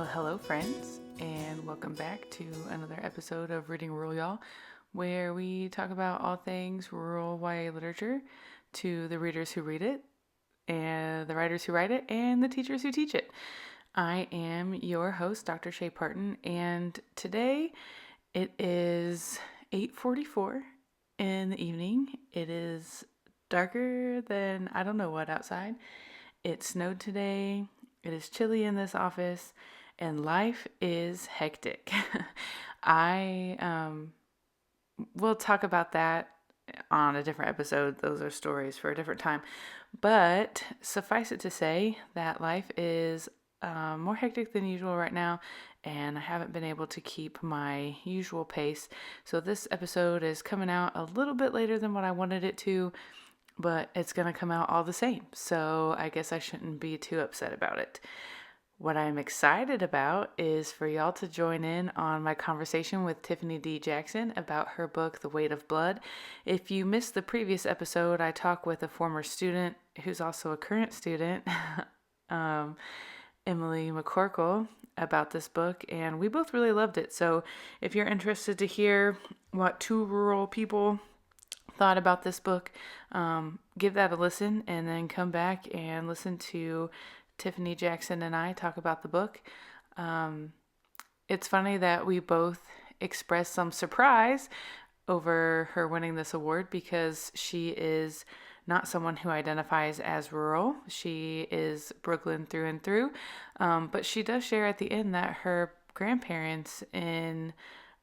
Well, hello, friends, and welcome back to another episode of Reading Rural Y'all, where we talk about all things rural YA literature to the readers who read it, and the writers who write it, and the teachers who teach it. I am your host, Dr. Chea Parton, and today it is 8:44 in the evening. It is darker than I don't know what outside. It snowed today. It is chilly in this office, and life is hectic. I will talk about that on a different episode. Those are stories for a different time. But suffice it to say that life is more hectic than usual right now, and I haven't been able to keep my usual pace. So this episode is coming out a little bit later than what I wanted it to, but it's going to come out all the same. So I guess I shouldn't be too upset about it. What I'm excited about is for y'all to join in on my conversation with Tiffany D Jackson about her book, The Weight of Blood. If you missed the previous episode, I talk with a former student who's also a current student, Emily McCorkle, about this book, and we both really loved it. So if you're interested to hear what two rural people thought about this book, give that a listen and then come back and listen to Tiffany Jackson and I talk about the book. It's funny that we both expressed some surprise over her winning this award because she is not someone who identifies as rural. She is Brooklyn through and through, but she does share at the end that her grandparents in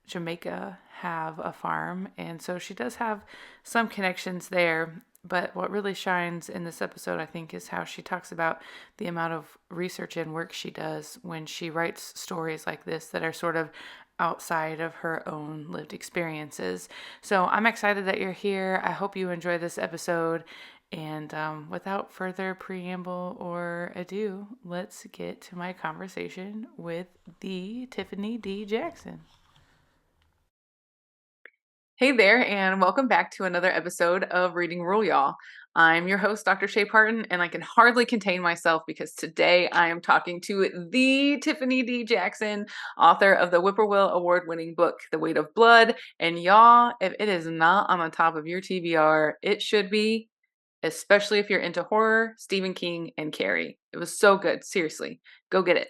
Jamaica have a farm, and so she does have some connections there. But what really shines in this episode, I think, is how she talks about the amount of research and work she does when she writes stories like this that are sort of outside of her own lived experiences. So I'm excited that you're here. I hope you enjoy this episode. And without further preamble or ado, let's get to my conversation with the Tiffany D. Jackson. Hey there, and welcome back to another episode of Reading Rural Y'all. I'm your host, Dr. Chea Parton, and I can hardly contain myself because today I am talking to the Tiffany D. Jackson, author of the Whippoorwill Award winning book, The Weight of Blood. And y'all, if it is not on the top of your TBR, it should be, especially if you're into horror, Stephen King, and Carrie. It was so good. Seriously, go get it.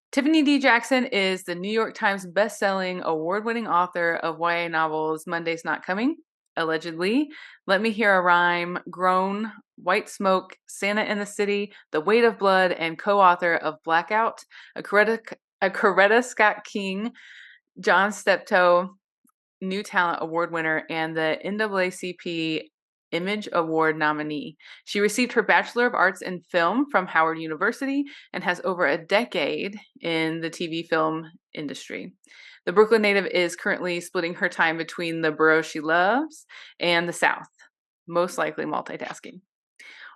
Tiffany D. Jackson is the New York Times bestselling, award-winning author of YA novels Monday's Not Coming, Allegedly, Let Me Hear a Rhyme, Grown, White Smoke, Santa in the City, The Weight of Blood, and co-author of Blackout, a Coretta Scott King, John Steptoe New Talent Award winner, and the NAACP Image Award nominee. She received her Bachelor of Arts in Film from Howard University and has over a decade in the TV film industry. The Brooklyn native is currently splitting her time between the borough she loves and the South, most likely multitasking.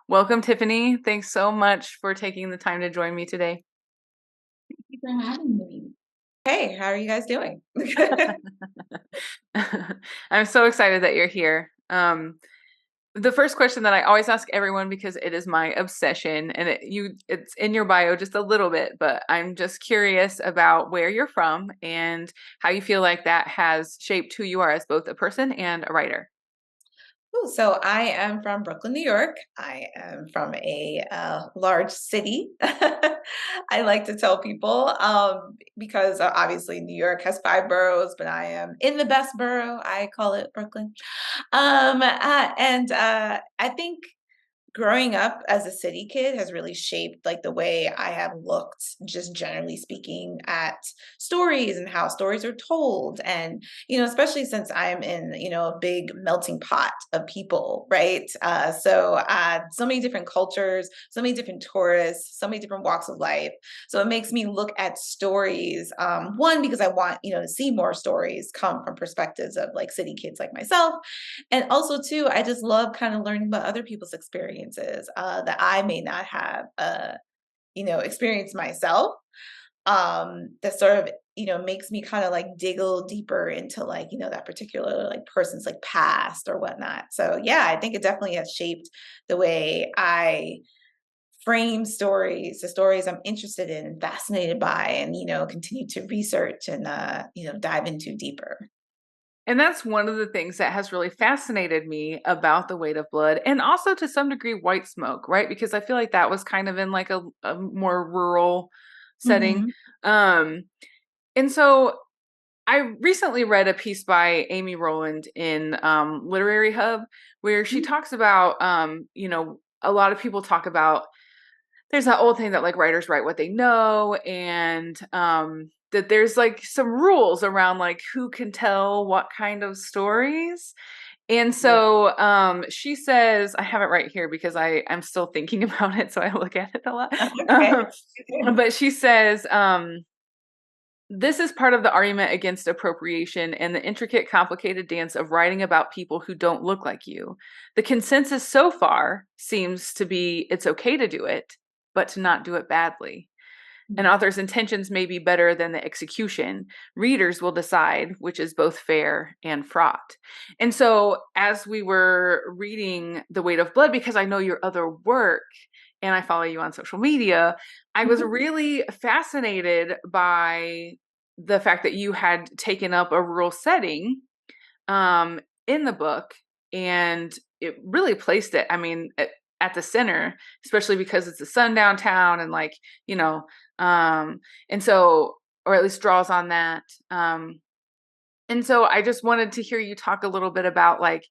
Welcome, Tiffany. Thanks so much for taking the time to join me today. Thank you for having me. Hey, how are you guys doing? I'm so excited that you're here. The first question that I always ask everyone, because it is my obsession, and it's in your bio just a little bit, but I'm just curious about where you're from and how you feel like that has shaped who you are as both a person and a writer. Ooh, so I am from Brooklyn, New York. I am from a large city. I like to tell people because obviously New York has 5 boroughs, but I am in the best borough. I call it Brooklyn. And I think growing up as a city kid has really shaped like the way I have looked, just generally speaking, at stories and how stories are told. And, especially since I'm in, a big melting pot of people, right? So many different cultures, so many different tourists, so many different walks of life. So it makes me look at stories, one, because I want, to see more stories come from perspectives of like city kids like myself. And also, too, I just love kind of learning about other people's experiences that I may not have, experienced myself. That sort of, makes me kind of like dig a little deeper into like, that particular like person's like past or whatnot. So yeah, I think it definitely has shaped the way I frame stories, the stories I'm interested in and fascinated by, and, continue to research and, dive into deeper. And that's one of the things that has really fascinated me about The Weight of Blood, and also to some degree White Smoke, right? Because I feel like that was kind of in like a more rural setting. Mhm. Um, and so I recently read a piece by Amy Rowland in Literary Hub where she talks about, a lot of people talk about there's that old thing that like writers write what they know, and that there's like some rules around like who can tell what kind of stories. And Yeah. so she says, I have it right here because I'm still thinking about it, so I look at it a lot. Okay. But she says, this is part of the argument against appropriation and the intricate, complicated dance of writing about people who don't look like you. The consensus so far seems to be it's okay to do it, but to not do it badly. An author's intentions may be better than the execution. Readers will decide which is both fair and fraught. And so, as we were reading The Weight of Blood, because I know your other work and I follow you on social media, I was Mhm. really fascinated by the fact that you had taken up a rural setting in the book, and it really placed it, I mean, at the center, especially because it's a sundown town and like, you know, and so, or at least draws on that. And so I just wanted to hear you talk a little bit about like,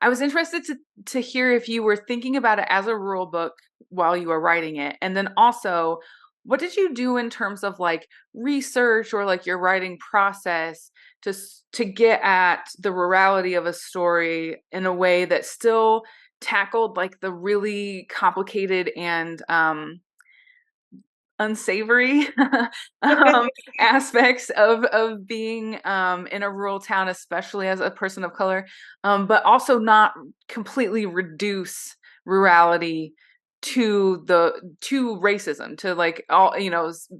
I was interested to hear if you were thinking about it as a rural book while you were writing it. And then also, what did you do in terms of like research or like your writing process to get at the rurality of a story in a way that still tackled like the really complicated and unsavory um, aspects of being in a rural town, especially as a person of color, but also not completely reduce rurality to racism, to like all,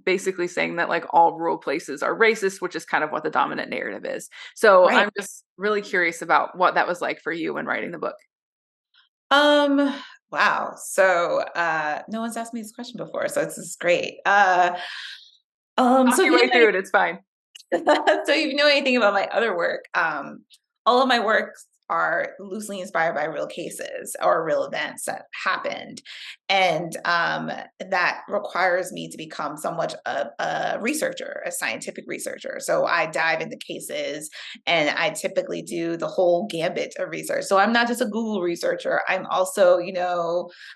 basically saying that like all rural places are racist, which is kind of what the dominant narrative is. So Right. I'm just really curious about what that was like for you when writing the book. Um, wow. So, no one's asked me this question before, so this is great. Talk So if your you way know through it, it's fine. so if you know anything about my other work, all of my works are loosely inspired by real cases or real events that happened. And that requires me to become somewhat a researcher, a scientific researcher. So I dive into cases and I typically do the whole gambit of research. So I'm not just a Google researcher. I'm also,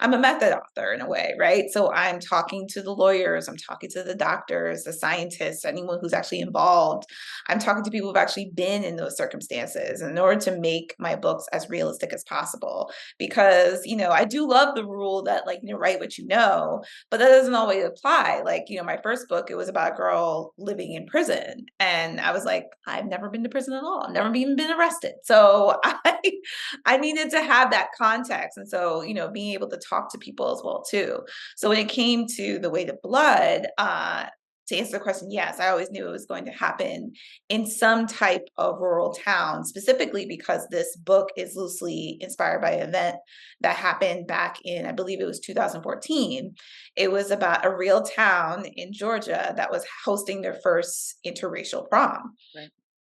I'm a method author in a way, right? So I'm talking to the lawyers, I'm talking to the doctors, the scientists, anyone who's actually involved. I'm talking to people who've actually been in those circumstances in order to make my books as realistic as possible. Because, I do love the rule that, like, write what you know, but that doesn't always apply. Like, my first book, it was about a girl living in prison. And I was like, I've never been to prison at all. I've never even been arrested. So I needed to have that context. And so, being able to talk to people as well, too. So when it came to The Weight of Blood, to answer the question, yes, I always knew it was going to happen in some type of rural town, specifically because this book is loosely inspired by an event that happened back in, I believe it was 2014. It was about a real town in Georgia that was hosting their first interracial prom. Right.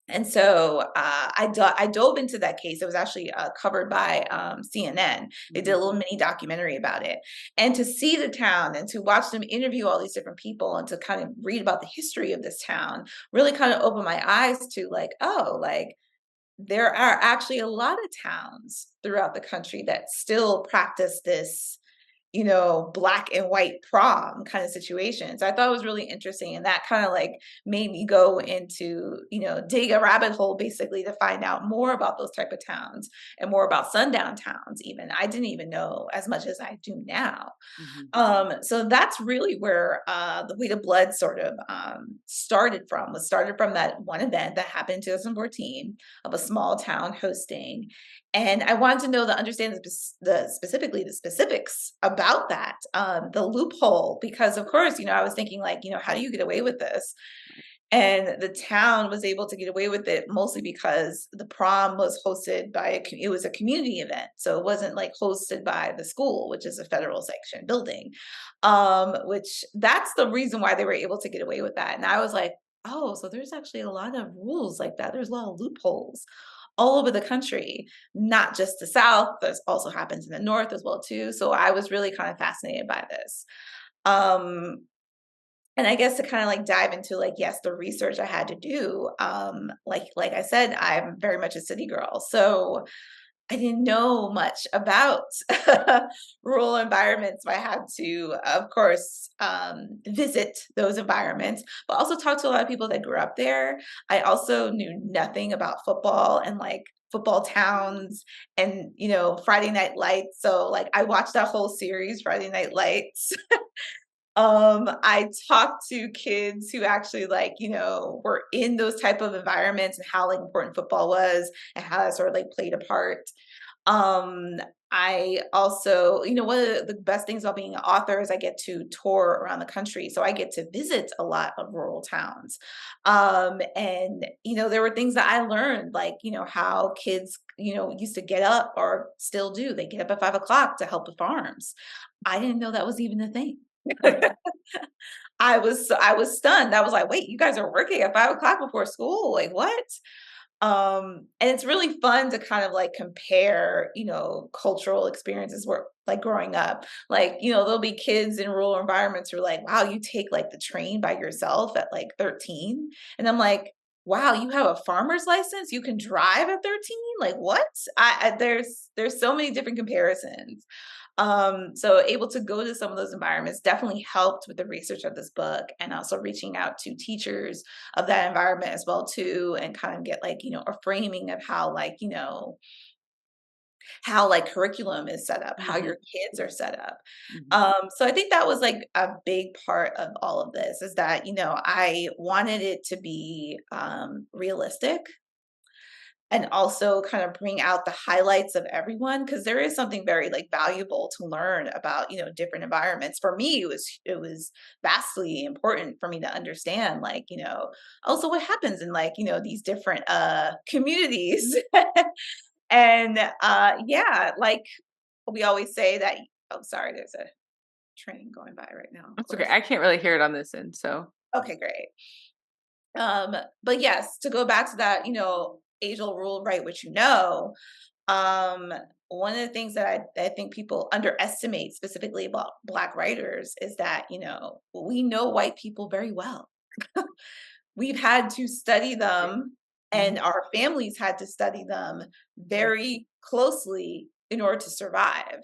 And so I dove into that case. It was actually covered by CNN. They did a Mhm. little mini documentary about it. And to see the town and to watch them interview all these different people and to kind of read about the history of this town really kind of opened my eyes to like, oh, like there are actually a lot of towns throughout the country that still practice this, black and white prom kind of situation. So I thought it was really interesting. And that kind of like made me go into, dig a rabbit hole basically to find out more about those type of towns and more about sundown towns even. I didn't even know as much as I do now. Mhm. So that's really where the Weight of Blood sort of started from. Was started from that one event that happened in 2014 of a small town hosting, and I wanted to know understand specifically the specifics about that, the loophole, because of course, I was thinking like, how do you get away with this? And the town was able to get away with it mostly because the prom was hosted by it was a community event. So it wasn't like hosted by the school, which is a federal sanctioned building. Which that's the reason why they were able to get away with that. And I was like, oh, so there's actually a lot of rules like that. There's a lot of loopholes all over the country, not just the South. This also happens in the North as well too. So I was really kind of fascinated by this. Um, and I guess to kind of like dive into like, yes, the research I had to do, like I said, I'm very much a city girl. So I didn't know much about rural environments. So I had to, of course, visit those environments, but also talk to a lot of people that grew up there. I also knew nothing about football and like football towns and, Friday Night Lights. So like I watched that whole series, Friday Night Lights. I talked to kids who actually like, were in those type of environments and how like important football was and how that sort of like played a part. Um, I also, one of the best things about being an author is I get to tour around the country. So I get to visit a lot of rural towns. And, there were things that I learned, like, how kids, used to get up or still do. They get up at 5 o'clock to help with farms. I didn't know that was even a thing. I was stunned. I was like, "Wait, you guys are working at 5 o'clock before school? Like, what?" And it's really fun to kind of like compare, cultural experiences where like growing up. Like, there'll be kids in rural environments who are like, "Wow, you take like the train by yourself at like 13." And I'm like, "Wow, you have a farmer's license? You can drive at 13? Like, what?" There's so many different comparisons. So able to go to some of those environments definitely helped with the research of this book and also reaching out to teachers of that environment as well too, and kind of get like, a framing of how like, how like curriculum is set up, how Mhm, your kids are set up. mhm, So I think that was like a big part of all of this is that, I wanted it to be realistic and also kind of bring out the highlights of everyone because there is something very like valuable to learn about different environments. For me it was vastly important for me to understand like also what happens in like these different communities. And yeah, like we always say that. Oh, sorry, there's a train going by right now, of that's okay. course. I can't really hear it on this end, so Okay, great. But yes, to go back to that, age old rule, right, which um, one of the things that I think people underestimate specifically about Black writers is that, we know white people very well. We've had to study true. them, and Mhm, our families had to study them very closely in order to survive.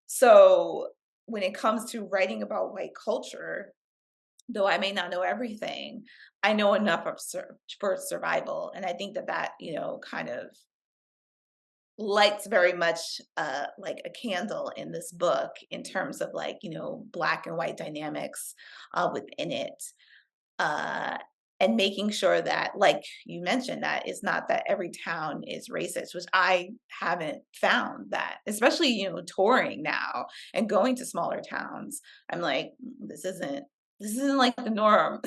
So when it comes to writing about white culture, though I may not know everything, I know enough for survival. And I think that kind of lights very much like a candle in this book in terms of like black and white dynamics within it, uh and making sure that like you mentioned that it's not that every town is racist, which I haven't found that, especially touring now and going to smaller towns. I'm like, this isn't like the norm."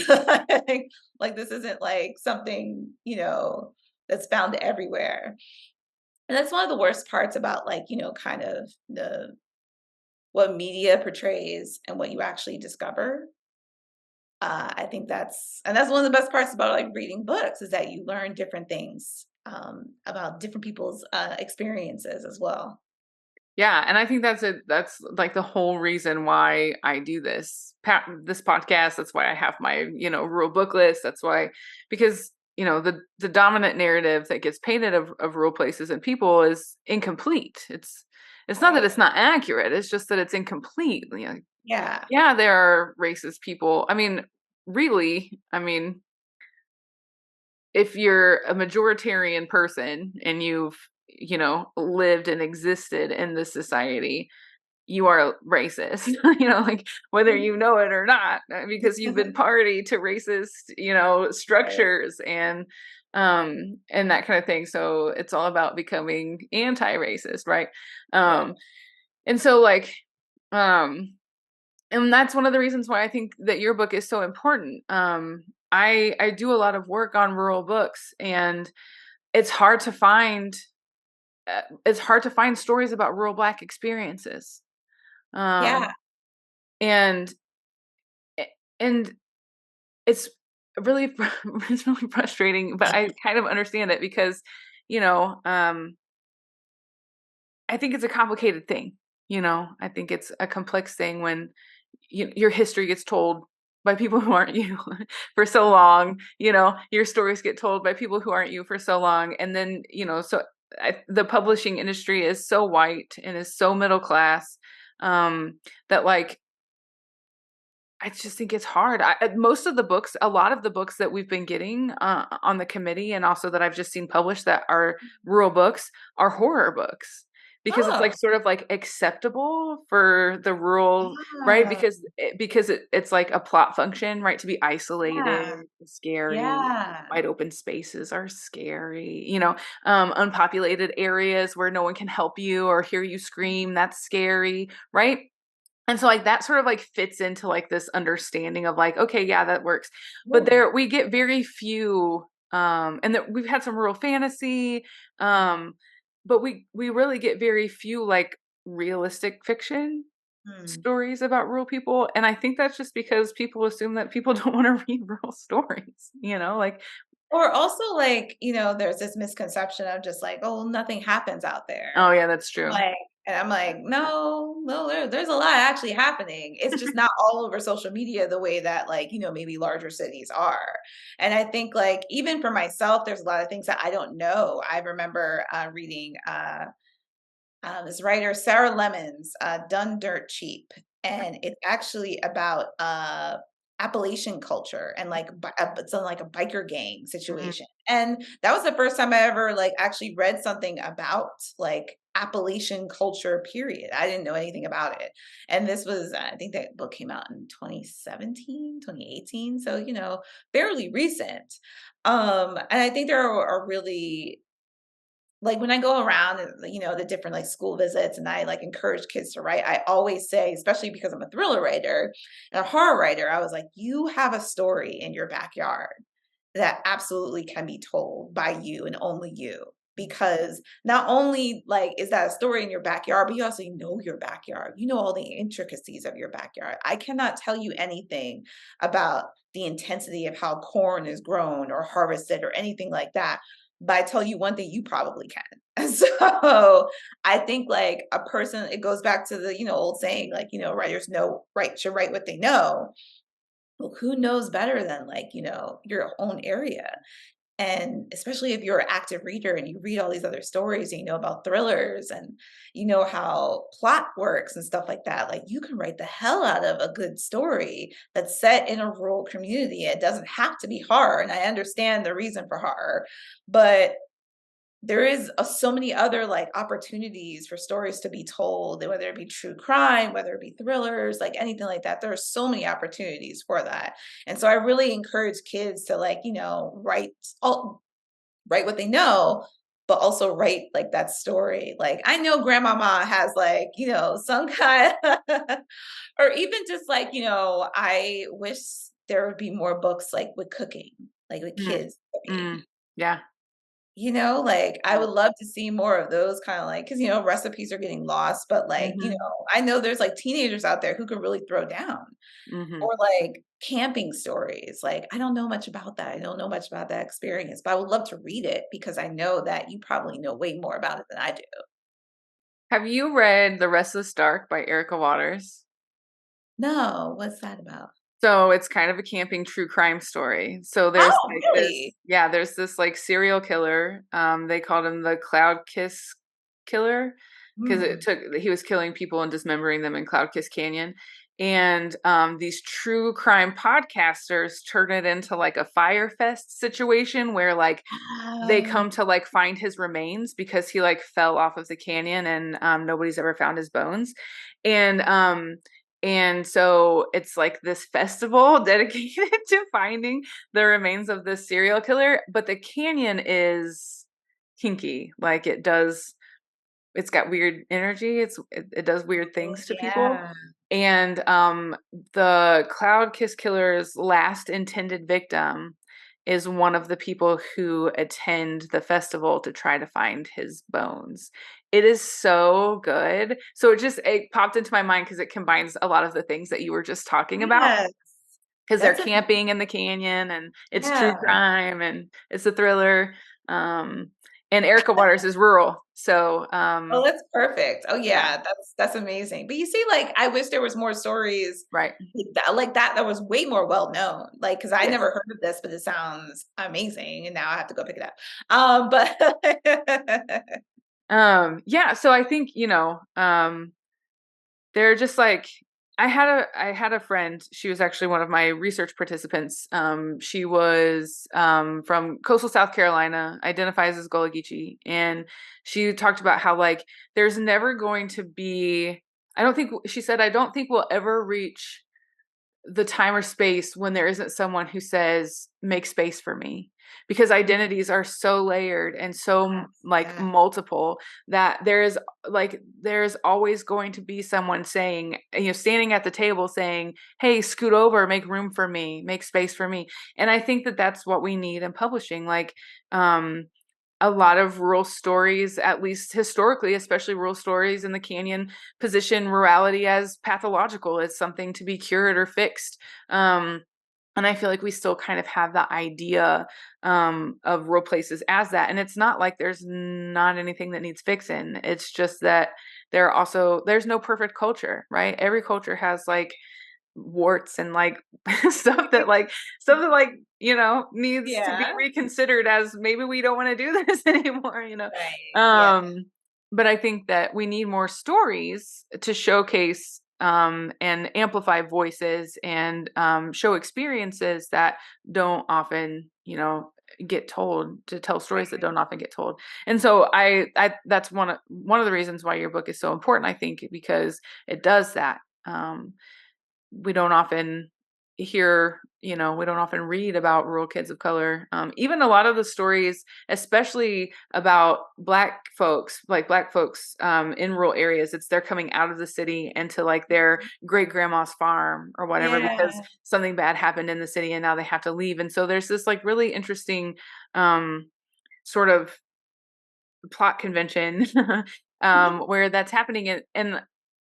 Like this isn't like something that's found everywhere. And that's one of the worst parts about like, kind of the what media portrays and what you actually discover. I think that's one of the best parts about like reading books is that you learn different things about different people's experiences as well. yeah, and I think that's like the whole reason why I do this podcast. That's why I have my, rural book list. That's why, because, the dominant narrative that gets painted of rural places and people is incomplete. It's not that Right. it's not accurate, it's just that it's incomplete. Yeah. Yeah, there are racist people. I mean, really, if you're a majoritarian person and you've, lived and existed in this society, you are racist, like whether you know it or not, because you've been party to racist, Right. structures and that kind of thing. So it's all about becoming anti-racist, right? Right. Um, and so like, um, and that's one of the reasons why I think that your book is so important. I do a lot of work on rural books, and it's hard to find it's hard to find stories about rural Black experiences. Yeah. Um, and and it's really it's really frustrating, but I kind of understand it because, you know, I think it's a complicated thing. I think it's a complex thing when your history gets told by people who aren't you for so long. Your stories get told by people who aren't you for so long, and then the publishing industry is so white and is so middle class, that like I just think it's hard. Most of the books, a lot of the books that we've been getting on the committee, and also that I've just seen published that are rural books, are horror books, because it's like Oh, sort of like acceptable for the rural, right? ah, Because it's like a plot function, right? To be isolated, yeah. scary. Yeah. Wide open spaces are scary. Unpopulated areas where no one can help you or hear you scream, that's scary, right? And so like that sort of like fits into like this understanding of like, okay, yeah, that works. But Yeah. we get very few, and that we've had some rural fantasy, um, but we really get very few like realistic fiction Hmm. stories about rural people. And I think that's just because people assume that people don't want to read rural stories, like, Or also, like, there's this misconception of just like, oh, nothing happens out oh there. yeah, that's true. Like, and I'm like, no, no, there's a lot actually happening. It's just not all over social media the way that, like, maybe larger cities are. And I think, like, even for myself, there's a lot of things that I don't know. I remember reading this writer Sarah Lemon's "Done Dirt Cheap," and it's actually about Appalachian culture and like it's on like a biker gang Mm, situation. And that was the first time I ever like actually read something about like Appalachian culture. Period. I didn't know anything about it, and this was I think that book came out in 2017, 2018, so fairly recent. And I think there are really like when I go around and the different like school visits and I like encourage kids to write, I always say, especially because I'm a thriller writer and a horror writer, I was like, you have a story in your backyard that absolutely can be told by you and only you. Because not only like is that a story in your backyard, but you also know your backyard. You know all the intricacies of your backyard. I cannot tell you anything about the intensity of how corn is grown or harvested or anything like that. But I tell you one thing, you probably can. So I think like a person, it goes back to the, old saying, like, writers know right should write what they know. Well, who knows better than like, your own area? And especially if you're an active reader and you read all these other stories and you know about thrillers and you know how plot works and stuff like that, like you can write the hell out of a good story that's set in a rural community. It doesn't have to be horror. And I understand the reason for horror, but there is so many other like opportunities for stories to be told, whether it be true crime, whether it be thrillers, like anything like that. There are so many opportunities for that. And so I really encourage kids to like, write what they know, but also write like that story. Like I know grandmama has like, some kind or even just like, I wish there would be more books like with cooking, like with mm, kids cooking. mm, yeah. Like, I would love to see more of those kinda like, because recipes are getting lost, but, like, Mm-hmm. I know there's, like, teenagers out there who can really throw down. Mm-hmm. Or, like, camping stories, like, I don't know much about that, I don't know much about that experience, but I would love to read it because I know that you probably know way more about it than I do. Have you read The Restless Dark by Erica Waters? No, what's that about? So it's kind of a camping true crime story. So Oh, really? there's this like serial killer. They called him the Cloud Kiss Killer because Mm. he was killing people and dismembering them in Cloud Kiss Canyon. And these true crime podcasters turn it into like a Fire Fest situation where like they Oh. come to like find his remains because he like fell off of the canyon, and nobody's ever found his bones. And so it's like this festival dedicated to finding the remains of this serial killer, but the canyon is kinky. Like it's got weird energy. It does weird Oh, things to people. yeah. And the Cloud Kiss Killer's last intended victim is one of the people who attend the festival to try to find his bones. It is so good. So it popped into my mind because it combines a lot of the things that you were just talking about. Yes. Because they're That's a camping in the canyon and it's true yeah. crime and it's a thriller. Um, and Erica Waters is rural. So, Oh, that's perfect. Oh, yeah, yeah, that's amazing. But you see, like, I wish there was more stories right. like that was way more well known. Like, because I Yes. never heard of this, but it sounds amazing, and now I have to go pick it up. But Yeah. So I think, they're just like I had a friend. She was actually one of my research participants. She was from coastal South Carolina, identifies as Gullah Geechee, and she talked about how like there's never going to be. I don't think she said I don't think we'll ever reach the time or space when there isn't someone who says make space for me, because identities are so layered and so yes, like yeah, multiple that there's always going to be someone saying, standing at the table saying, hey, scoot over, make room for me, make space for me. And I think that that's what we need in publishing. Like um a lot of rural stories, at least historically, especially rural stories in the canyon, position rurality as pathological, as something to be cured or fixed. And I feel like we still kind of have the idea of rural places as that. And it's not like there's not anything that needs fixing. It's just that there's no perfect culture, right? Every culture has like warts and like stuff that like needs to be yeah, reconsidered, as maybe we don't want to do this anymore. right, yeah, um but I think that we need more stories to showcase and amplify voices and show experiences that don't often get told, to tell stories that don't often get told. And so I that's one of the reasons why your book is so important, I think, because it does that. We don't often we don't often read about rural kids of color. Even a lot of the stories, especially about black folks in rural areas, it's they're coming out of the city into like their great grandma's farm or whatever because yeah, something bad happened in the city and now they have to leave. And so there's this like really interesting sort of plot convention where that's happening.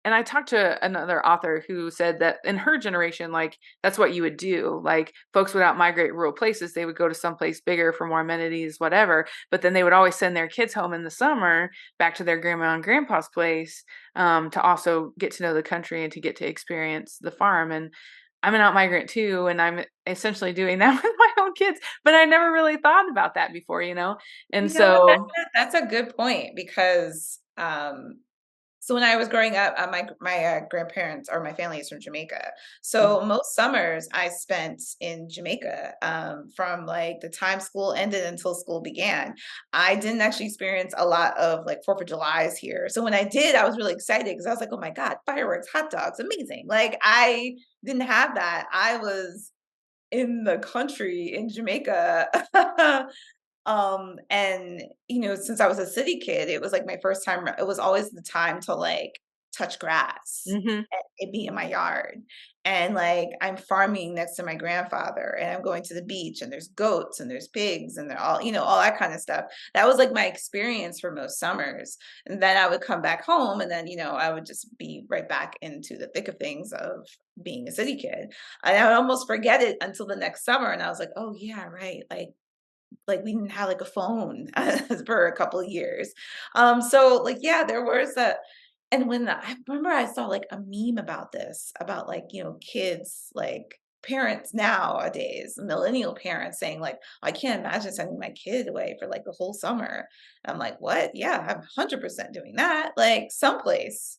And I talked to another author who said that in her generation, like that's what you would do. Like folks would out migrate rural places. They would go to someplace bigger for more amenities, whatever. But then they would always send their kids home in the summer back to their grandma and grandpa's place to also get to know the country and to get to experience the farm. And I'm an out migrant too, and I'm essentially doing that with my own kids. But I never really thought about that before. And you know what? so, That's a good point because so when I was growing up, my grandparents or my family is from Jamaica. mhm, So most summers I spent in Jamaica from like the time school ended until school began. I didn't actually experience a lot of like Fourth of July's here. So when I did, I was really excited because I was like, oh my God, fireworks, hot dogs, amazing. Like I didn't have that. I was in the country in Jamaica. And since I was a city kid, it was like my first time, it was always the time to like touch grass mhm, and it be in my yard. And like I'm farming next to my grandfather and I'm going to the beach and there's goats and there's pigs and they're all that kind of stuff. That was like my experience for most summers. And then I would come back home and then, I would just be right back into the thick of things of being a city kid. And I would almost forget it until the next summer. And I was like, oh yeah, right. Like we didn't have like a phone for a couple of years. So like yeah, there was that. And I remember I saw like a meme about this, about like, kids, like parents nowadays, millennial parents saying like, I can't imagine sending my kid away for like the whole summer. And I'm like, what? Yeah, I'm 100% doing that. Like someplace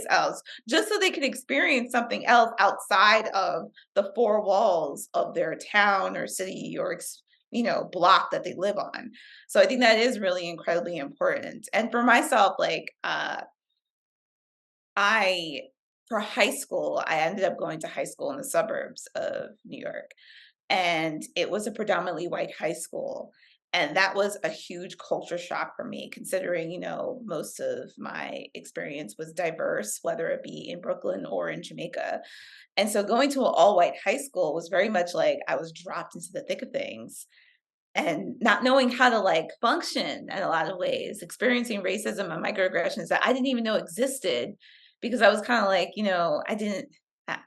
else, just so they can experience something else outside of the four walls of their town or city or block that they live on. So I think that is really incredibly important. And for myself, like I for high school, I ended up going to high school in the suburbs of New York. And it was a predominantly white high school. And that was a huge culture shock for me, considering, most of my experience was diverse, whether it be in Brooklyn or in Jamaica. And so going to an all-white high school was very much like I was dropped into the thick of things and not knowing how to like function in a lot of ways, experiencing racism and microaggressions that I didn't even know existed because I was kind of like, I didn't, a-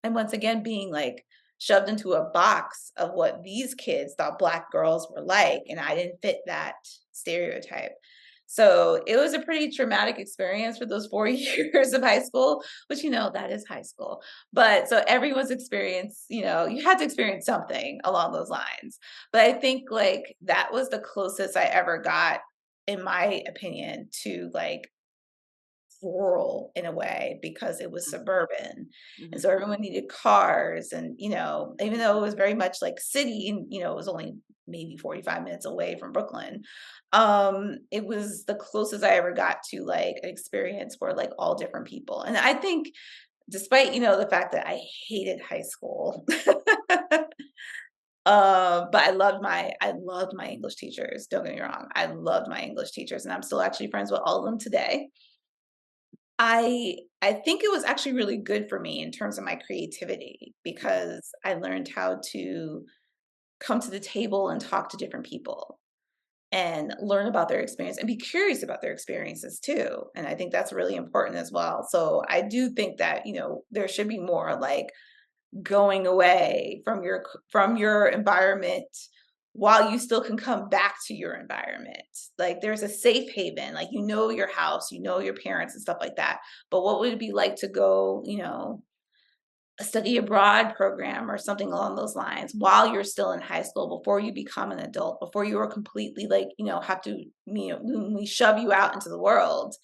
and once again, being like shoved into a box of what these kids thought Black girls were like, and I didn't fit that stereotype. So it was a pretty traumatic experience for those 4 years of high school, which, that is high school. But so everyone's experience, you had to experience something along those lines. But I think like that was the closest I ever got, in my opinion, to like rural in a way because it was suburban. And Mhm. so everyone needed cars and, even though it was very much like city and, it was only maybe 45 minutes away from Brooklyn. It was the closest I ever got to like an experience for like all different people. And I think despite, the fact that I hated high school, but I loved my English teachers. Don't get me wrong. I loved my English teachers and I'm still actually friends with all of them today. I think it was actually really good for me in terms of my creativity because I learned how to come to the table and talk to different people and learn about their experience and be curious about their experiences too. And I think that's really important as well. So I do think that, there should be more like going away from your environment while you still can come back to your environment. Like there's a safe haven, like your house, your parents and stuff like that. But what would it be like to go, a study abroad program or something along those lines while you're still in high school before you become an adult, before you are completely like, have to, when we shove you out into the world,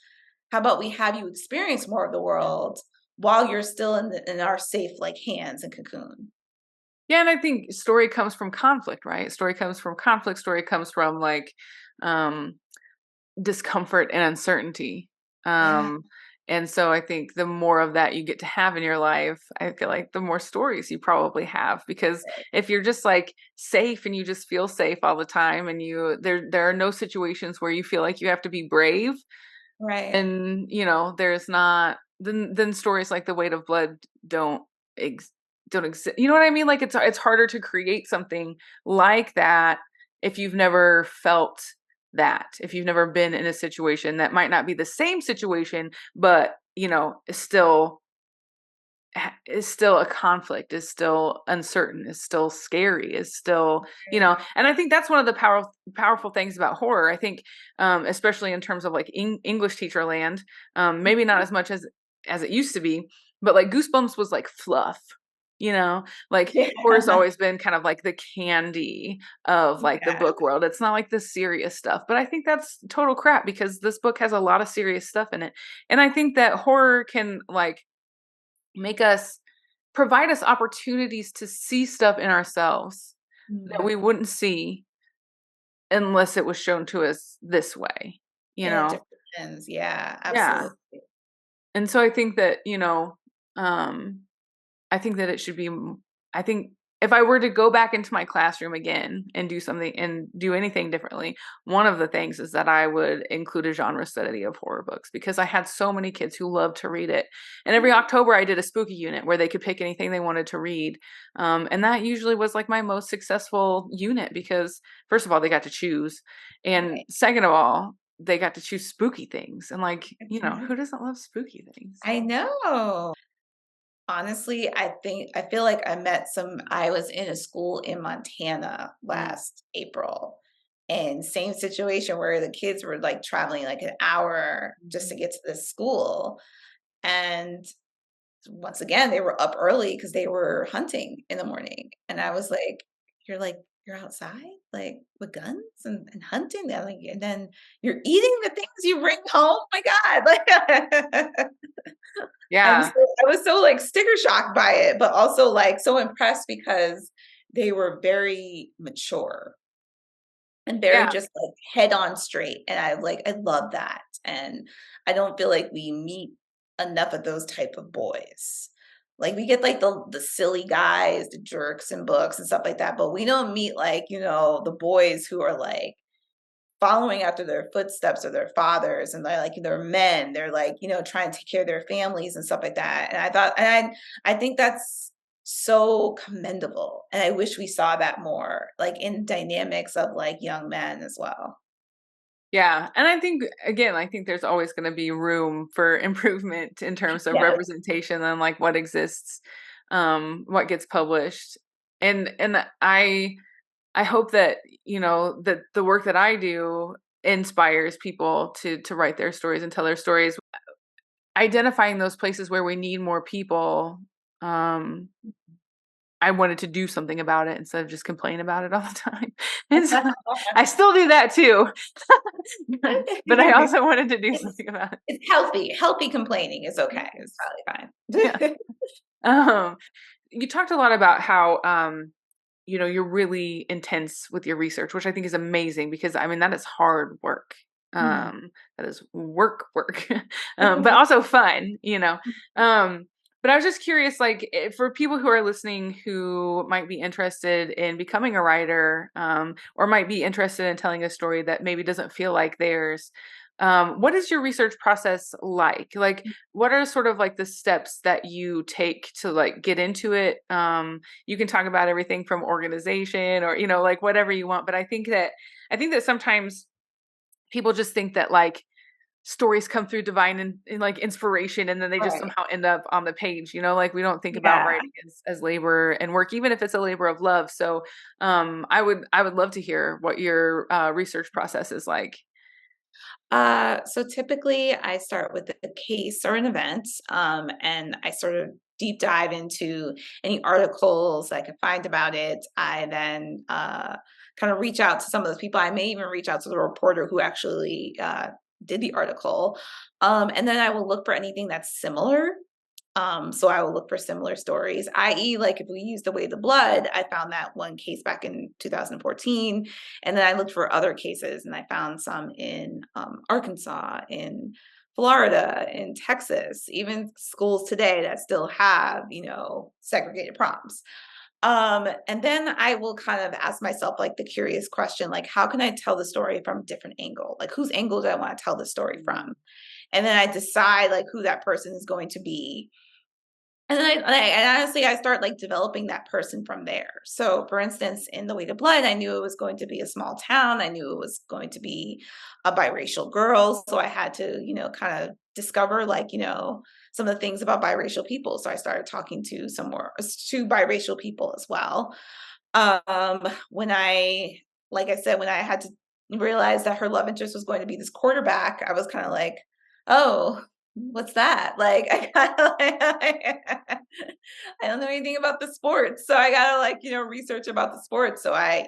how about we have you experience more of the world while you're still in our safe, like, hands and cocoon? Yeah, and I think story comes from conflict, right? Story comes from conflict. Story comes from like um, discomfort and uncertainty. Yeah, Um, and so I think the more of that you get to have in your life, I feel like the more stories you probably have. Because if you're just like safe and you just feel safe all the time, and there are no situations where you feel like you have to be brave, right. and there's not then stories like the weight of blood don't ex- don't exist. You know what I mean? Like it's harder to create something like that if you've never felt that, if you've never been in a situation that might not be the same situation, but is still a conflict, is still uncertain, is still scary, is still, Right. and I think that's one of the powerful things about horror. I think, especially in terms of like English teacher land, maybe not Mhm. as much as it used to be, but like Goosebumps was like fluff, like Yeah. horror's always been kind of like the candy of like the Yeah, book world. It's not like the serious stuff, but I think that's total crap because this book has a lot of serious stuff in it. And I think that horror can like make us provide us opportunities to see stuff in ourselves that mhm. we wouldn't see unless it was shown to us this way, you In a know? different lens, yeah, Yeah. absolutely. And so I think that, um, I think that it should be I think if I were to go back into my classroom again and do something and do anything differently, one of the things is that I would include a genre study of horror books because I had so many kids who loved to read it. And every Mhm. October I did a spooky unit where they could pick anything they wanted to read. And that usually was like my most successful unit because first of all, they got to choose. And Right. second of all, they got to choose spooky things. And like, Mhm. who doesn't love spooky things? I know. Honestly, I feel like I was in a school in Montana Mm, last April, and same situation where the kids were, like, traveling, like, an hour just to mhm. get to this school, and once again, they were up early because they were hunting in the morning, and I was like, "You're outside, like, with guns and hunting?" They're like, "And then you're eating the things you bring home? My god." Like Yeah. I was so, like, sticker shocked by it, but also, like, so impressed because they were very mature and very Yeah. just, like, head on straight, and I love that, and I don't feel like we meet enough of those type of boys. Like we get like the silly guys, the jerks in books and stuff like that, but we don't meet like, the boys who are like following after their footsteps of their fathers, and they're men, they're like, trying to take care of their families and stuff like that. And I thought, and I think that's so commendable. And I wish we saw that more like in dynamics of like young men as well. Yeah, and I think again, I think there's always going to be room for improvement in terms of Yes. representation and like what exists, what gets published, and I hope that that the work that I do inspires people to write their stories and tell their stories, identifying those places where we need more people. Um, I wanted to do something about it instead of just complain about it all the time. And so I still do that too. But I also wanted to do It's something about it. it's healthy. Healthy complaining is okay. It's Yes. probably Yeah. fine. Um, you talked a lot about how you're really intense with your research, which I think is amazing because I mean that is hard work. Mhm. That is work, but also fun. Um, but I was just curious, like for people who are listening who might be interested in becoming a writer, or might be interested in telling a story that maybe doesn't feel like theirs. What is your research process like? Like, what are sort of like the steps that you take to like get into it? You can talk about everything from organization or like whatever you want, but I think that sometimes people just think that like stories come through divine and like inspiration and then they just Right. somehow end up on the page, like we don't think about Yeah. writing as labor and work, even if it's a labor of love. So I would love to hear what your research process is like. So typically I start with a case or an event, and I sort of deep dive into any articles I can find about it. I then kind of reach out to some of those people. I may even reach out to the reporter who actually did the article. And then I will look for anything that's similar. So I will look for similar stories, i.e., like if we use the way the blood, I found that one case back in 2014, and then I looked for other cases, and I found some in Arkansas, in Florida, in Texas, even schools today that still have segregated proms. And then I will kind of ask myself like the curious question, like how can I tell the story from a different angle? Like whose angle do I want to tell the story from? And then I decide like who that person is going to be, and then and honestly, I start like developing that person from there. So, for instance, in The Way to Blood, I knew it was going to be a small town. I knew it was going to be a biracial girl. So I had to, kind of discover like, some of the things about biracial people. So I started talking to some more to biracial people as well. When like I said, when I had to realize that her love interest was going to be this quarterback, I was kind of like, oh, what's that? Like, I kind of like, I don't know anything about the sports. So I got to like, research about the sports. So I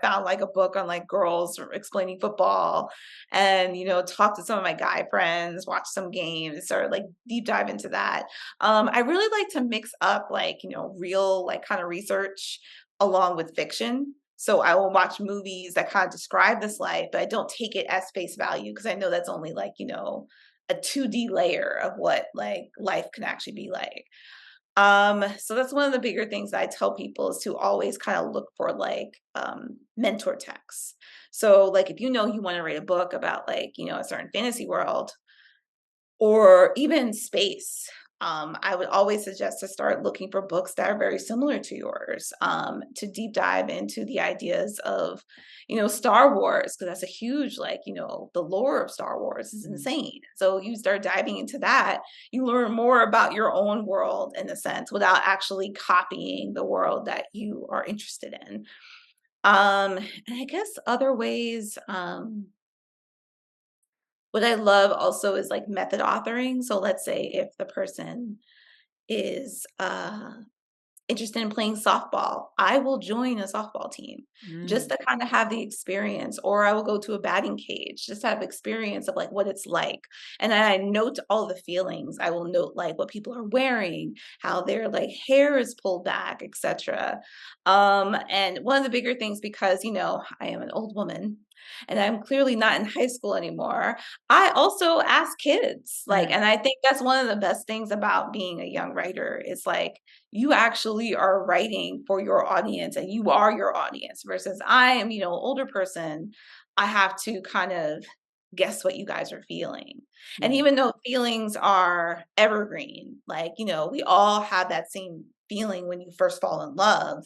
found like a book on like girls explaining football and, talk to some of my guy friends, watch some games, sort of like deep dive into that. I really like to mix up like, real like kind of research along with fiction. So I will watch movies that kind of describe this life, but I don't take it as face value because I know that's only like, a 2D layer of what like life can actually be like. So that's one of the bigger things that I tell people is to always kind of look for like mentor texts. So like if you want to write a book about like, a certain fantasy world, or even space. I would always suggest to start looking for books that are very similar to yours, to deep dive into the ideas of, Star Wars, because that's a huge, like, the lore of Star Wars is Mhm. insane. So you start diving into that, you learn more about your own world in a sense without actually copying the world that you are interested in. And I guess other ways, what I love also is like method authoring. So let's say if the person is interested in playing softball, I will join a softball team just Mm. to kind of have the experience, or I will go to a batting cage just to have experience of like what it's like. And I note all the feelings. I will note like what people are wearing, how their like hair is pulled back, etc. And one of the bigger things, because I am an old woman, and I'm clearly not in high school anymore, I also ask kids, like, Mm, and I think that's one of the best things about being a young writer is like you actually are writing for your audience and you are your audience versus I am, older person. I have to kind of guess what you guys are feeling. And yeah. even though feelings are evergreen, like, we all have that same feeling when you first fall in love,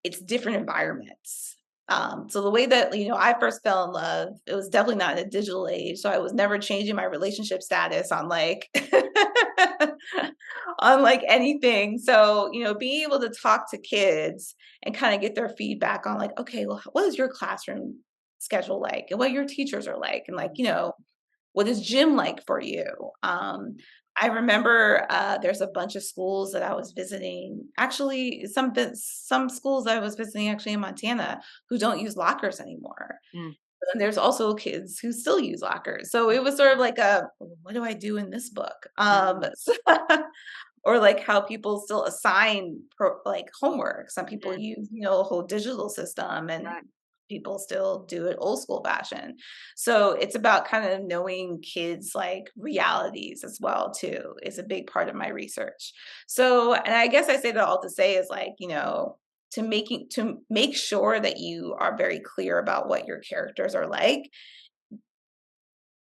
it's different environments. So the way that I first fell in love, it was definitely not in a digital age. So I was never changing my relationship status on like on like anything. So being able to talk to kids and kind of get their feedback on like, okay, well, what is your classroom schedule like, and what your teachers are like, and like what is gym like for you? I remember there's a bunch of schools that I was visiting. Actually, some schools I was visiting actually in Montana who don't use lockers anymore. Mm, And there's also kids who still use lockers. So it was sort of like what do I do in this book? mm, Or like how people still assign like homework. Some people mm, use, a whole digital system, and right. people still do it old school fashion. So it's about kind of knowing kids like realities as well too is a big part of my research. So, and I guess I say that all to say is like, to make sure that you are very clear about what your characters are like,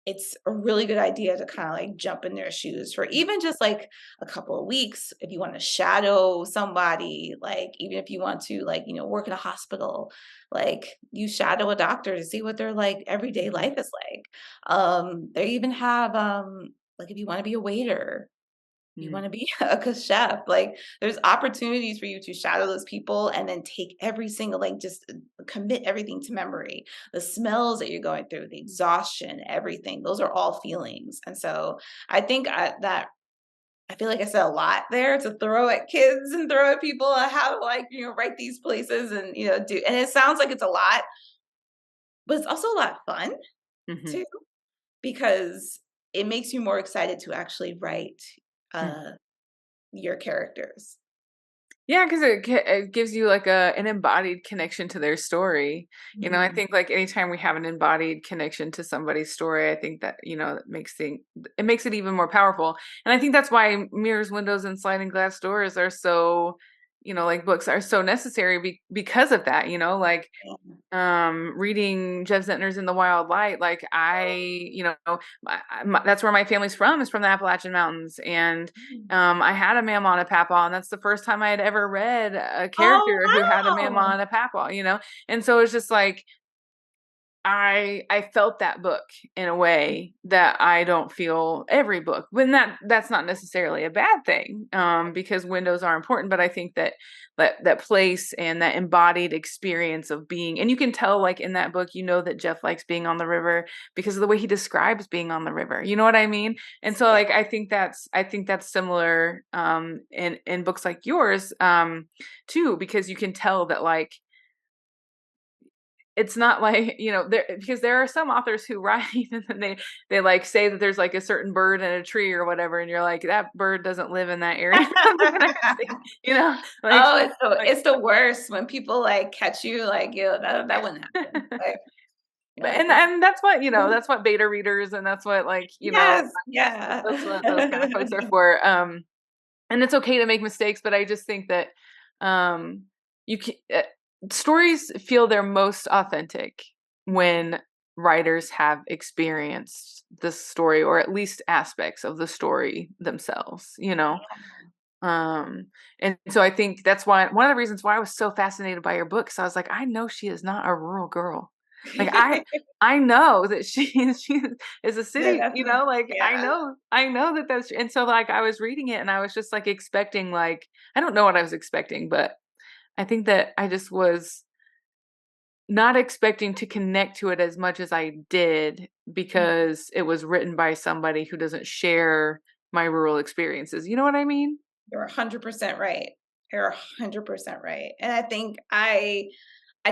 it's a really good idea to kind of like jump in their shoes for even just like a couple of weeks if you want to shadow somebody, like even if you want to like work in a hospital, like you shadow a doctor to see what their like everyday Mhm, life is like. They even have like if you want to be a waiter, you mm, wanna be a chef, like, there's opportunities for you to shadow those people and then take every single like, just, commit everything to memory. The smells that you're going through, the exhaustion, everything, those are all feelings, and so, I think I feel like I said a lot there to throw at kids and throw at people on how to, like, write these places and, do, and it sounds like it's a lot, but it's also a lot of fun mhm, too, because it makes you more excited to actually write, mm. uh, your characters. Yeah, because it gives you like an embodied connection to their story. I Mhm. think like anytime we have an embodied connection to somebody's story, I think that it makes it even more powerful. And I think that's why mirrors, windows, and sliding glass doors are so, like books are so necessary because of that. Like Yeah. reading Jeff Zentner's In the Wild Light, like that's where my family's from, is from the Appalachian Mountains. And Mm. I had a mama and a papa, and that's the first time I had ever read a Oh, character who had a mama wow! and a papa. And so it's just like I felt that book in a way that I don't feel every book. When that's not necessarily a bad thing, because windows are important. But I think that place and that embodied experience of being, and you can tell like in that book, that Jeff likes being on the river because of the way he describes being on the river. You know what I mean? And so Yeah. like I think that's similar in books like yours too, because you can tell that like it's not like there, because there are some authors who write and then they like say that there's like a certain bird in a tree or whatever, and you're like, that bird doesn't live in that area. like Oh, it's the like it's the worst when people, like, catch you, like, that wouldn't happen. Like, you're but like, and that's what beta readers, and that's what like yes, yeah. that's what those kind of folks are for. And it's okay to make mistakes, but I just think that um you can stories feel their most authentic when writers have experienced the story, or at least aspects of the story themselves. um and so I think that's why one of the reasons why I was so fascinated by your book. So I was like, I know she is not a rural girl. Like I know that she is a Yeah, city, that's like yeah. I know that that's, and so like I was reading it and I was just like expecting, like I don't know what I was expecting, but I think that I just was not expecting to connect to it as much as I did, Mm, because it was written by somebody who doesn't share my rural experiences. You know what I mean? you're 100% right. You're 100% right, and I think I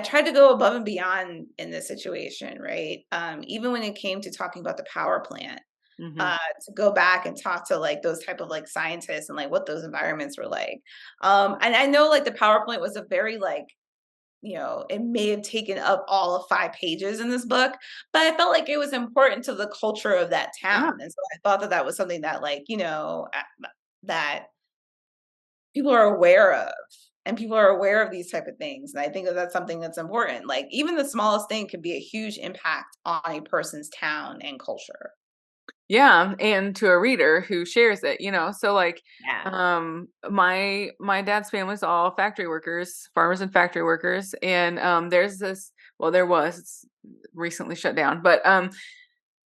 tried to go above and beyond in this situation, right? Even when it came to talking about the power plant, Mhm. to go back and talk to like those type of like scientists and like what those environments were like. And I know like the power plant was a very like it may have taken up all of 5 pages in this book, but I felt like it was important to the culture of that Yeah. town, and so I thought that that was something that, that people are aware of, and people are aware of these type of things, and I think that that's something that's important, like, even the smallest thing could be a huge impact on a person's town and culture. Yeah, and to a reader who shares it, So like Yeah. my dad's family's all factory workers, farmers and factory workers, and there's this, well, there was, it's recently shut down, but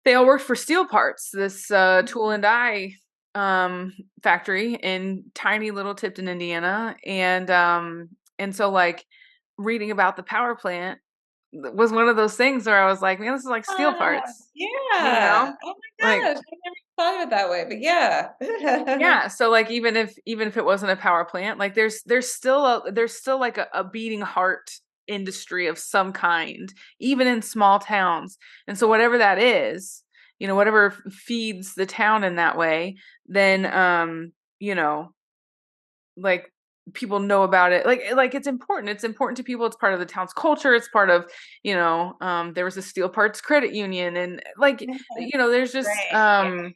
they all worked for Steel Parts, this tool and die factory in tiny little Tipton, Indiana, and so like reading about the power plant was one of those things where I was like, man, this is like Steel Ah, Parts, you yeah. know? Oh Like, my gosh, I never thought of it that way, but yeah. yeah, so like even if it wasn't a power plant, like there's still like a beating heart industry of some kind, even in small towns. And so whatever that is, whatever feeds the town in that way, then you know, like people know about it. Like it's important. It's important to people. It's part of the town's culture. It's part of, there was a steel parts credit union, and like, there's just Right, yeah.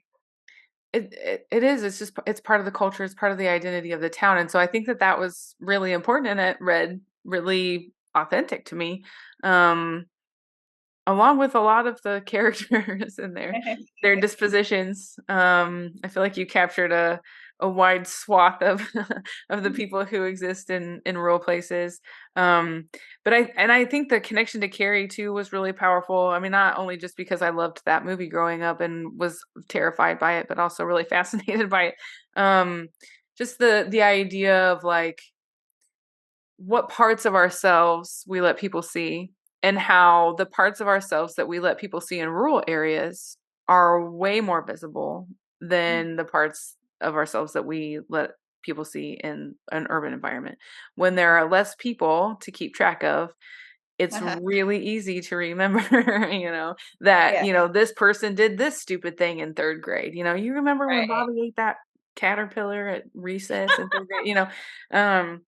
it is. It's just it's part of the culture. It's part of the identity of the town, and so I think that that was really important, and it read really authentic to me, um, along with a lot of the characters in their dispositions. I feel like you captured a wide swath of of the people who exist in rural places. Um, but I think the connection to Carrie too was really powerful. I mean, not only just because I loved that movie growing up and was terrified by it, but also really fascinated by it. Um, just the idea of like what parts of ourselves we let people see, and how the parts of ourselves that we let people see in rural areas are way more visible than the parts of ourselves that we let people see in an urban environment. When there are less people to keep track of, it's Uh-huh. really easy to remember, that, Yeah, this person did this stupid thing in third grade. You remember when right. Bobby ate that caterpillar at recess in third grade, um,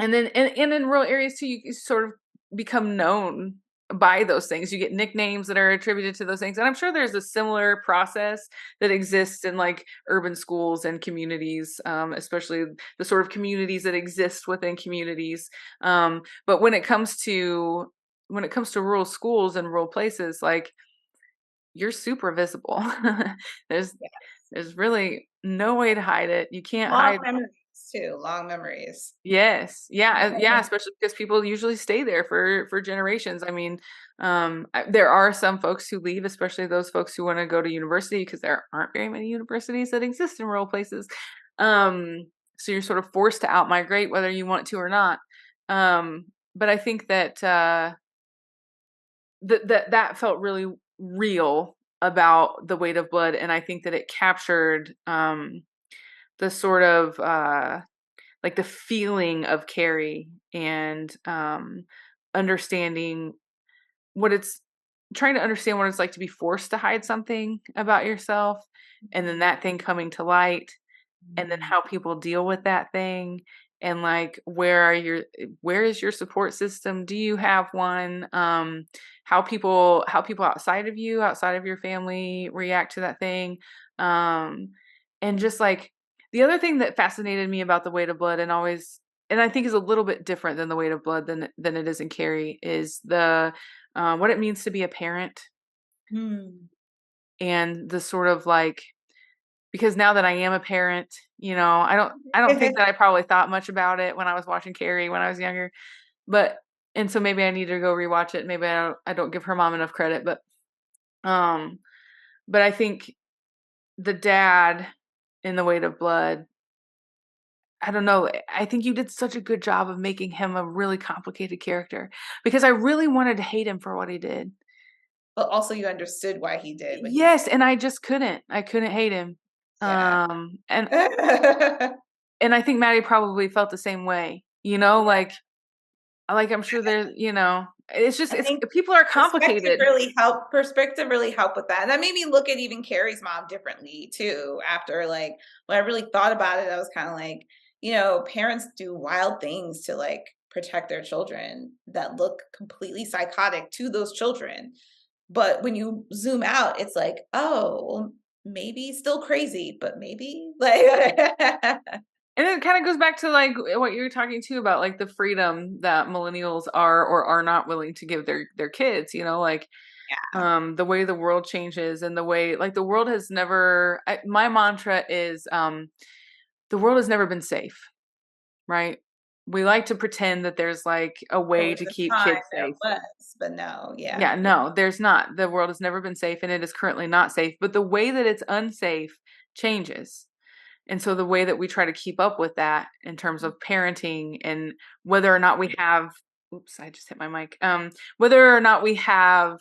and then and in rural areas too, you sort of become known by those things. You get nicknames that are attributed to those things. And I'm sure there's a similar process that exists in like urban schools and communities, especially the sort of communities that exist within communities. But when it comes to rural schools and rural places, like you're super visible. there's Yeah. there's really no way to hide it. You can't Long hide. memories too, long memories. Yes. Yeah, yeah, especially because people usually stay there for generations. I mean, there are some folks who leave, especially those folks who wanna go to university, because there aren't very many universities that exist in rural places. So you're sort of forced to out-migrate whether you want to or not. But I think that, that felt really real about The Weight of Blood, and I think that it captured, the sort of, like the feeling of Carrie, and understanding what it's trying to understand what it's like to be forced to hide something about yourself, and then that thing coming to light, and then Mhm. how people deal with that thing, and like where is your support system? Do you have one? How people outside of your family react to that thing. um and just like the other thing that fascinated me about The Weight of Blood, and I think is a little bit different than The Weight of Blood than it is in Carrie, is the what it means to be a parent, Mm. and the sort of like, because now that I am a parent, I don't think that I probably thought much about it when I was watching Carrie when I was younger, but and so maybe I need to go rewatch it. Maybe I don't give her mom enough credit, um but I think the dad in The Weight of Blood, I don't know, I think you did such a good job of making him a really complicated character, because I really wanted to hate him for what he did. But also you understood why he did what he did. Yes, and I just couldn't. I couldn't hate him. Yeah. And I think Maddie probably felt the same way, Yeah. like I'm sure there, it's just I it's think people are complicated. perspective really helped with that, and that made me look at even Carrie's mom differently too after, like, when I really thought about it, I was kinda like, parents do wild things to, like, protect their children that look completely psychotic to those children. But when you zoom out, it's like, oh, well, maybe still crazy, but maybe like And it kind of goes back to like what you were talking to about like the freedom that millennials are or are not willing to give their kids, like yeah, the way the world changes and the way like the world has never my mantra is the world has never been safe, right? We like to pretend that there's like a there way was to a keep time kids there safe. was, but no, yeah, Yeah, no, there's not. The world has never been safe and it is currently not safe, but the way that it's unsafe changes. And so the way that we try to keep up with that in terms of parenting and whether or not we have, oops, I just hit my mic. Whether or not we have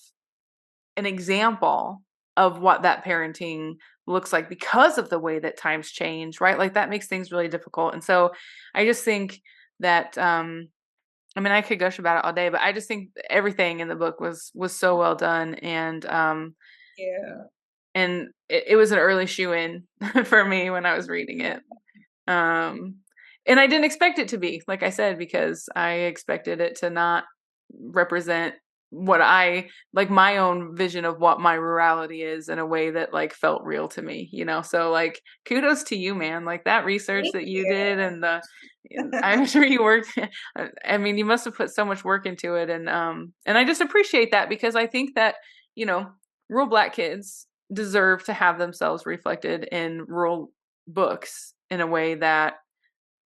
an example of what that parenting looks like because of the way that times change, right? Like that makes things really difficult. And so I just think that I mean I could gush about it all day, but I just think everything in the book was so well done yeah. and it was an early shoe in for me when I was reading it. Um, and I didn't expect it to be, like I said, because I expected it to not represent what I like my own vision of what my rurality is in a way that like felt real to me, So like kudos to you, man. Like that research Thank that you you. did and I'm sure you worked I mean, you must have put so much work into it and I just appreciate that because I think that, you know, rural Black kids deserve to have themselves reflected in rural books in a way that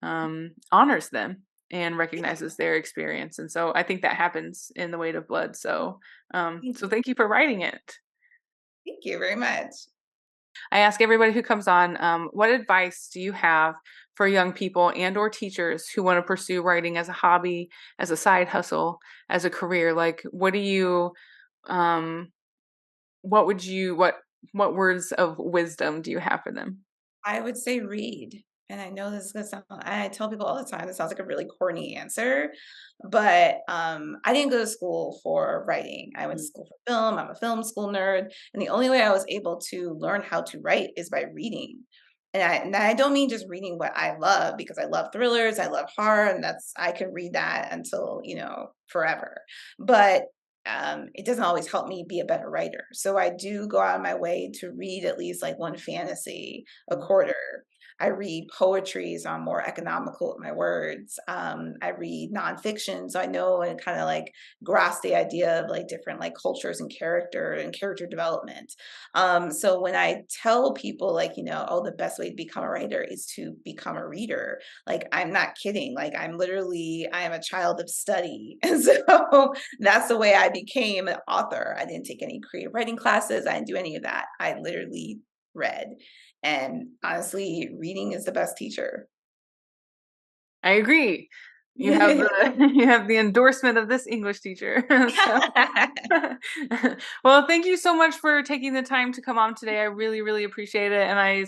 honors them and recognizes their experience. And so I think that happens in The Weight of Blood. So thank you for writing it. Thank you very much. I ask everybody who comes on, what advice do you have for young people and or teachers who want to pursue writing as a hobby, as a side hustle, as a career? Like, um, what words of wisdom do you have for them? I would say read. And I know this is gonna sound I tell people all the time, this sounds like a really corny answer, but I didn't go to school for writing. I went to Mm. school for film. I'm a film school nerd. And the only way I was able to learn how to write is by reading. And I don't mean just reading what I love because I love thrillers, I love horror, and that's I can read that until, forever. But it doesn't always help me be a better writer. So I do go out of my way to read at least like one fantasy a quarter. I read poetry, so I'm more economical with my words. I read nonfiction, so I know and kind of like grasp the idea of like different like cultures and character development. So when I tell people like, oh, the best way to become a writer is to become a reader, like I'm not kidding. Like I am a child of study. And so that's the way I became an author. I didn't take any creative writing classes. I didn't do any of that. I literally read. And honestly, reading is the best teacher. I agree. You have the you have the endorsement of this English teacher. So well, thank you so much for taking the time to come on today. I really, really appreciate it. And I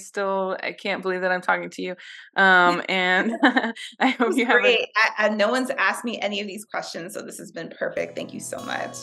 can't believe that I'm talking to you. And I It hope was you have a great. No one's asked me any of these questions, so this has been perfect. Thank you so much.